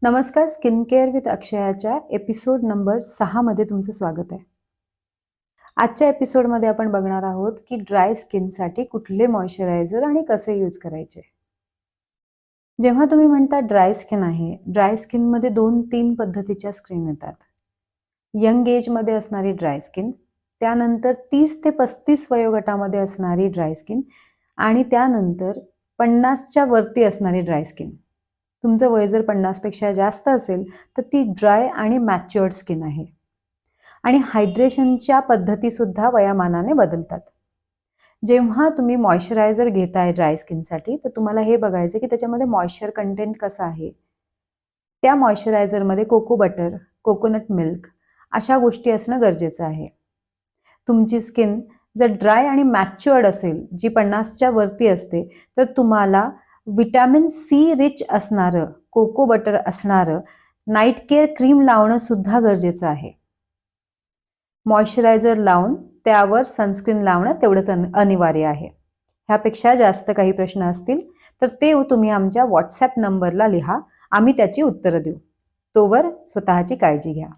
नमस्कार, skin care with अक्षयाच्या episode number 6 मध्ये तुमचं स्वागत आहे. आजच्या एपिसोडमध्ये आपण बघणार आहोत की ड्राय स्किनसाठी कुठले मॉइश्चरायझर आणि कसे यूज करायचे. जेव्हा तुम्ही म्हणता ड्राय स्किन आहे, ड्राय स्किनमध्ये 2-3 पद्धतीच्या स्किन येतात. यंग एजमध्ये असणारी ड्राय स्किन, त्यानंतर 30 ते 35 वयोगटामध्ये असणारी ड्राय स्किन आणि त्यानंतर 50च्या वरती असणारी ड्राय स्किन. तुमचं वय जर 50 पेक्षा जास्त असेल तर ती ड्राय आणि मॅच्युअर्ड स्किन आहे. आणि हायड्रेशनच्या पद्धतीसुद्धा वयामानाने बदलतात. जेव्हा तुम्ही मॉइश्चरायझर घेताय ड्राय स्किनसाठी तर तुम्हाला हे बघायचं की त्याच्यामध्ये मॉइश्चर कंटेंट कसं आहे. त्या मॉइश्चरायझरमध्ये कोको बटर, कोकोनट मिल्क अशा गोष्टी असणं गरजेचं आहे. तुमची स्किन जर ड्राय आणि मॅच्युअर्ड असेल, जी 50च्या वरती असते, तर तुम्हाला व्हिटॅमिन सी रिच असणारं, कोको बटर असणारं नाईट केअर क्रीम लावणं सुद्धा गरजेचं आहे. मॉइश्चरायझर लावून त्यावर सनस्क्रीन लावणं तेवढंच अनिवार्य आहे. ह्यापेक्षा जास्त काही प्रश्न असतील तर ते तुम्ही आमच्या व्हॉट्सॲप नंबरला लिहा, आम्ही त्याची उत्तरं देऊ. तोवर स्वतःची काळजी घ्या.